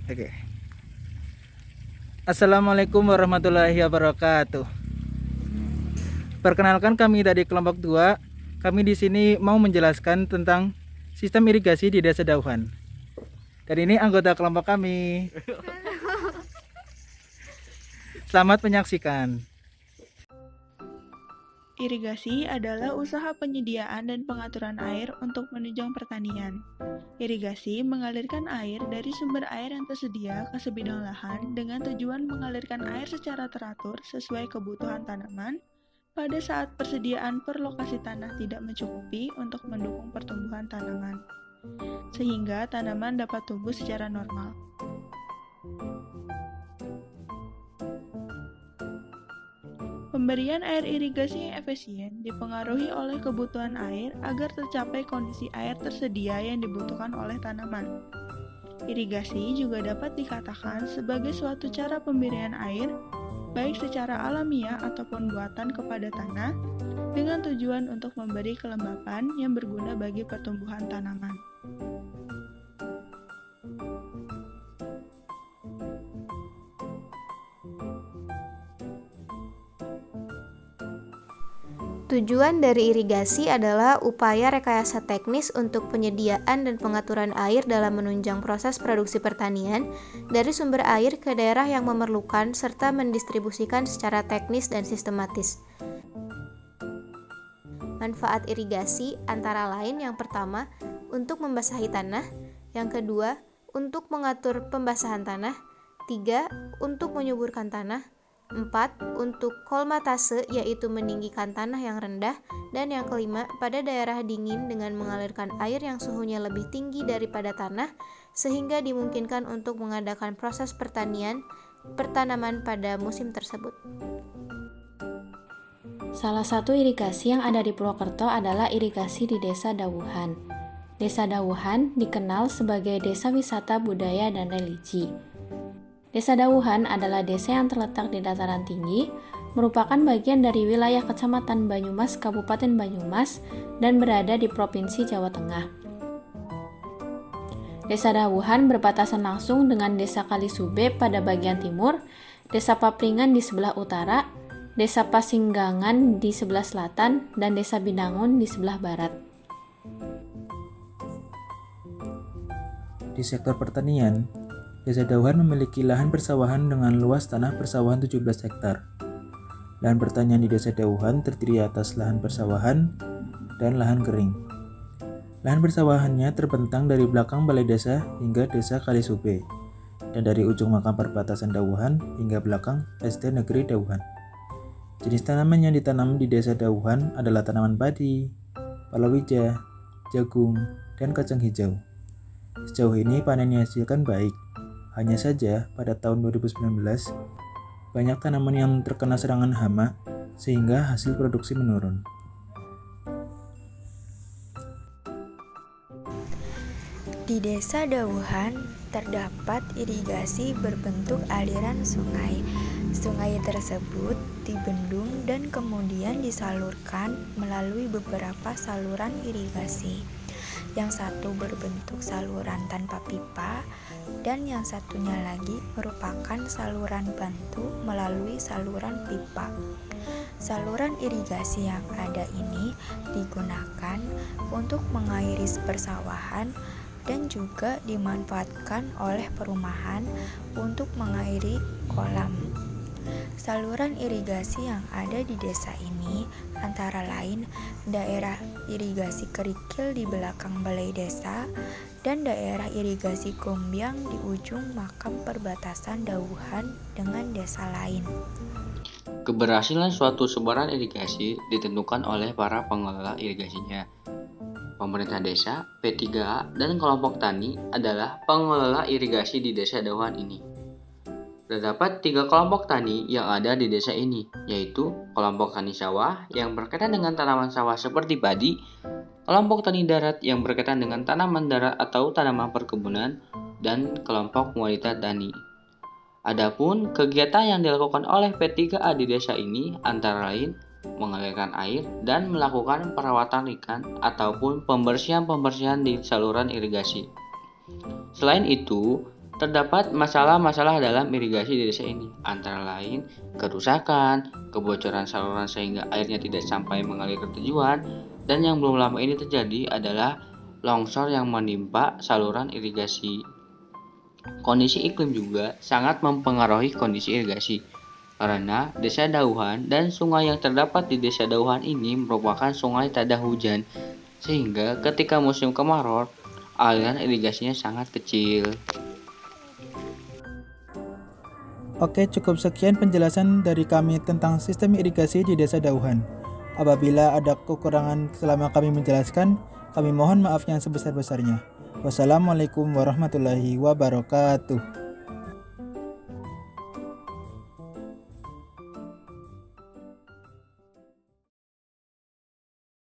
Oke. Assalamualaikum warahmatullahi wabarakatuh. Perkenalkan, kami dari kelompok 2. Kami di sini mau menjelaskan tentang sistem irigasi di Desa Dauhan. Dan ini anggota kelompok kami. Selamat menyaksikan. Irigasi adalah usaha penyediaan dan pengaturan air untuk menunjang pertanian. Irigasi mengalirkan air dari sumber air yang tersedia ke sebidang lahan dengan tujuan mengalirkan air secara teratur sesuai kebutuhan tanaman pada saat persediaan per lokasi tanah tidak mencukupi untuk mendukung pertumbuhan tanaman, sehingga tanaman dapat tumbuh secara normal. Pemberian air irigasi yang efisien dipengaruhi oleh kebutuhan air agar tercapai kondisi air tersedia yang dibutuhkan oleh tanaman. Irigasi juga dapat dikatakan sebagai suatu cara pemberian air, baik secara alamiah ataupun buatan kepada tanah, dengan tujuan untuk memberi kelembapan yang berguna bagi pertumbuhan tanaman. Tujuan dari irigasi adalah upaya rekayasa teknis untuk penyediaan dan pengaturan air dalam menunjang proses produksi pertanian dari sumber air ke daerah yang memerlukan serta mendistribusikan secara teknis dan sistematis. Manfaat irigasi antara lain yang pertama, untuk membasahi tanah, yang kedua, untuk mengatur pembasahan tanah, 3. Untuk menyuburkan tanah, 4. Untuk kolmatase, yaitu meninggikan tanah yang rendah, dan yang kelima, pada daerah dingin dengan mengalirkan air yang suhunya lebih tinggi daripada tanah, sehingga dimungkinkan untuk mengadakan proses pertanaman pada musim tersebut. Salah satu irigasi yang ada di Purwokerto adalah irigasi di Desa Dawuhan. Desa Dawuhan dikenal sebagai desa wisata budaya dan religi. Desa Dawuhan adalah desa yang terletak di dataran tinggi, merupakan bagian dari wilayah Kecamatan Banyumas, Kabupaten Banyumas, dan berada di Provinsi Jawa Tengah. Desa Dawuhan berbatasan langsung dengan Desa Kalisube pada bagian timur, Desa Papringan di sebelah utara, Desa Pasinggangan di sebelah selatan, dan Desa Binangun di sebelah barat. Di sektor pertanian, Desa Dauhan memiliki lahan persawahan dengan luas tanah persawahan 17 hektar. Lahan pertanian di Desa Dauhan terdiri atas lahan persawahan dan lahan kering. Lahan persawahannya terbentang dari belakang balai desa hingga Desa Kalisube, dan dari ujung makam perbatasan Dauhan hingga belakang SD Negeri Dauhan. Jenis tanaman yang ditanam di Desa Dauhan adalah tanaman padi, palawija, jagung, dan kacang hijau. Sejauh ini panen yang dihasilkan baik. Hanya saja pada tahun 2019 banyak tanaman yang terkena serangan hama sehingga hasil produksi menurun. Di Desa Dawuhan terdapat irigasi berbentuk aliran sungai. Sungai tersebut dibendung dan kemudian disalurkan melalui beberapa saluran irigasi. Yang satu berbentuk saluran tanpa pipa, dan yang satunya lagi merupakan saluran bantu melalui saluran pipa. Saluran irigasi yang ada ini digunakan untuk mengairi persawahan dan juga dimanfaatkan oleh perumahan untuk mengairi kolam. Saluran irigasi yang ada di desa ini antara lain daerah irigasi kerikil di belakang balai desa dan daerah irigasi Gombyang di ujung makam perbatasan Dawuhan dengan desa lain. Keberhasilan suatu sebaran irigasi ditentukan oleh para pengelola irigasinya. Pemerintah desa, P3A, dan kelompok tani adalah pengelola irigasi di Desa Dauhan ini. Terdapat 3 kelompok tani yang ada di desa ini, yaitu kelompok tani sawah yang berkaitan dengan tanaman sawah seperti padi, kelompok tani darat yang berkaitan dengan tanaman darat atau tanaman perkebunan, dan kelompok wanita tani. Adapun kegiatan yang dilakukan oleh P3A di desa ini antara lain mengalirkan air dan melakukan perawatan ikan ataupun pembersihan-pembersihan di saluran irigasi. Selain itu, Terdapat masalah-masalah dalam irigasi di desa ini, antara lain kerusakan, kebocoran saluran sehingga airnya tidak sampai mengalir ke tujuan, dan yang belum lama ini terjadi adalah longsor yang menimpa saluran irigasi. Kondisi iklim juga sangat mempengaruhi kondisi irigasi, karena Desa Dauhan dan sungai yang terdapat di Desa Dauhan ini merupakan sungai tak ada hujan, sehingga ketika musim kemarau, aliran irigasinya sangat kecil. Oke, cukup sekian penjelasan dari kami tentang sistem irigasi di Desa Dauhan. Apabila ada kekurangan selama kami menjelaskan, kami mohon maaf yang sebesar-besarnya. Wassalamualaikum warahmatullahi wabarakatuh.